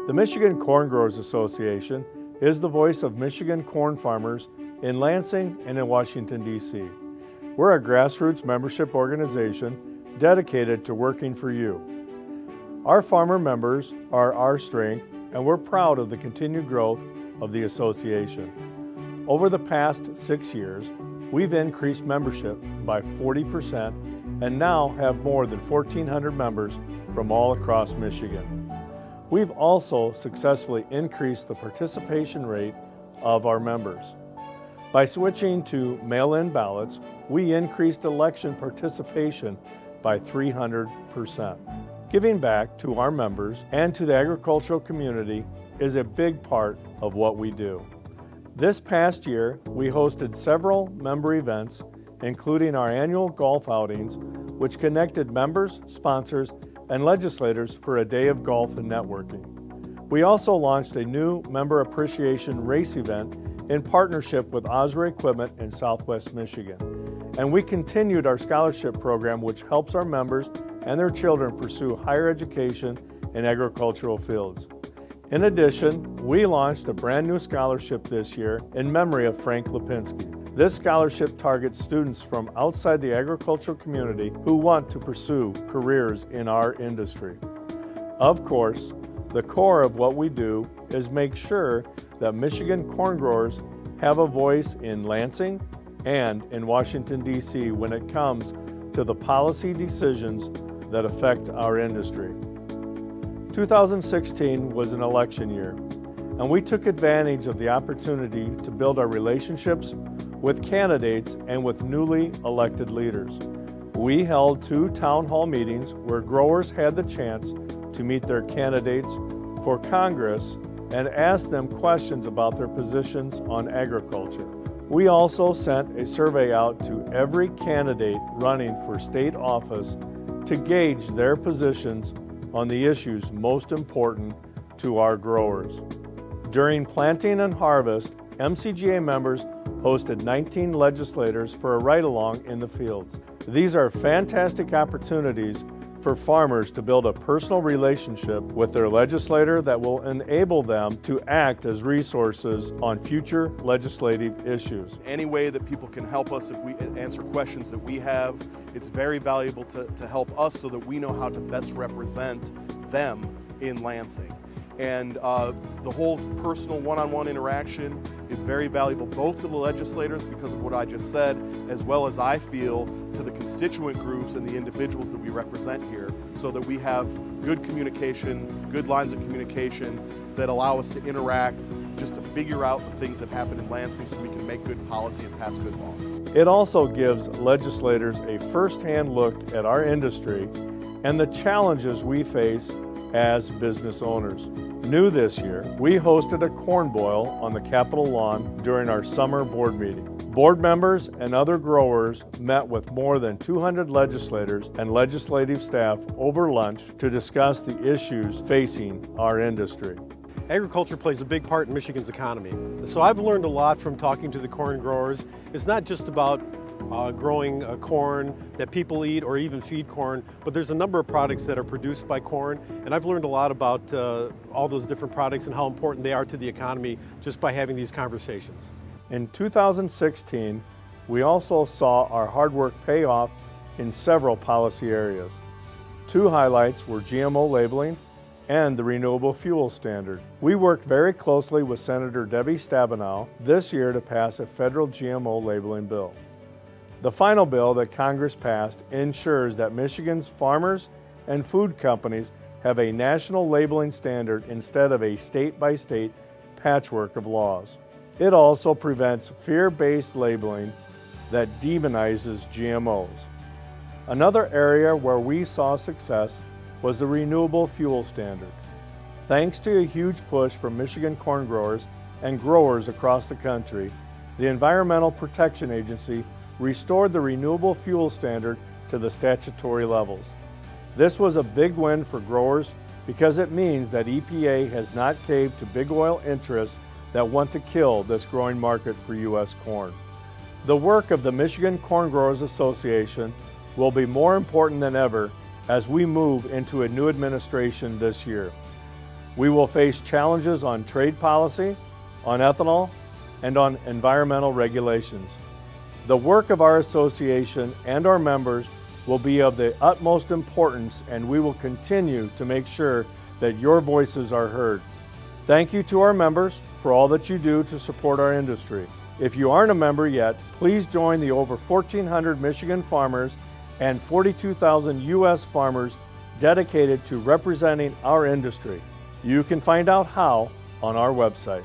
The Michigan Corn Growers Association is the voice of Michigan corn farmers in Lansing and in Washington, D.C. We're a grassroots membership organization dedicated to working for you. Our farmer members are our strength, and we're proud of the continued growth of the association. Over the past 6 years, we've increased membership by 40% and now have more than 1,400 members from all across Michigan. We've also successfully increased the participation rate of our members. By switching to mail-in ballots, we increased election participation by 300%. Giving back to our members and to the agricultural community is a big part of what we do. This past year, we hosted several member events, including our annual golf outings, which connected members, sponsors, and legislators for a day of golf and networking. We also launched a new member appreciation race event in partnership with Osra Equipment in Southwest Michigan. And we continued our scholarship program, which helps our members and their children pursue higher education in agricultural fields. In addition, we launched a brand new scholarship this year in memory of Frank Lipinski. This scholarship targets students from outside the agricultural community who want to pursue careers in our industry. Of course, the core of what we do is make sure that Michigan corn growers have a voice in Lansing and in Washington, D.C. when it comes to the policy decisions that affect our industry. 2016 was an election year, and we took advantage of the opportunity to build our relationships with candidates and with newly elected leaders. We held 2 town hall meetings where growers had the chance to meet their candidates for Congress and ask them questions about their positions on agriculture. We also sent a survey out to every candidate running for state office to gauge their positions on the issues most important to our growers. During planting and harvest, MCGA members hosted 19 legislators for a ride-along in the fields. These are fantastic opportunities for farmers to build a personal relationship with their legislator that will enable them to act as resources on future legislative issues. Any way that people can help us if we answer questions that we have, it's very valuable to help us so that we know how to best represent them in Lansing. And the whole personal one-on-one interaction is very valuable both to the legislators because of what I just said, as well as I feel to the constituent groups and the individuals that we represent here, so that we have good communication, good lines of communication that allow us to interact just to figure out the things that happen in Lansing so we can make good policy and pass good laws. It also gives legislators a first-hand look at our industry and the challenges we face as business owners. New this year, we hosted a corn boil on the Capitol lawn during our summer board meeting. Board members and other growers met with more than 200 legislators and legislative staff over lunch to discuss the issues facing our industry. Agriculture plays a big part in Michigan's economy. So I've learned a lot from talking to the corn growers. It's not just about growing corn that people eat or even feed corn, but there's a number of products that are produced by corn, and I've learned a lot about all those different products and how important they are to the economy just by having these conversations. In 2016, we also saw our hard work pay off in several policy areas. 2 highlights were GMO labeling and the renewable fuel standard. We worked very closely with Senator Debbie Stabenow this year to pass a federal GMO labeling bill. The final bill that Congress passed ensures that Michigan's farmers and food companies have a national labeling standard instead of a state-by-state patchwork of laws. It also prevents fear-based labeling that demonizes GMOs. Another area where we saw success was the renewable fuel standard. Thanks to a huge push from Michigan corn growers and growers across the country, the Environmental Protection Agency restored the renewable fuel standard to the statutory levels. This was a big win for growers because it means that EPA has not caved to big oil interests that want to kill this growing market for U.S. corn. The work of the Michigan Corn Growers Association will be more important than ever as we move into a new administration this year. We will face challenges on trade policy, on ethanol, and on environmental regulations. The work of our association and our members will be of the utmost importance, and we will continue to make sure that your voices are heard. Thank you to our members for all that you do to support our industry. If you aren't a member yet, please join the over 1,400 Michigan farmers and 42,000 U.S. farmers dedicated to representing our industry. You can find out how on our website.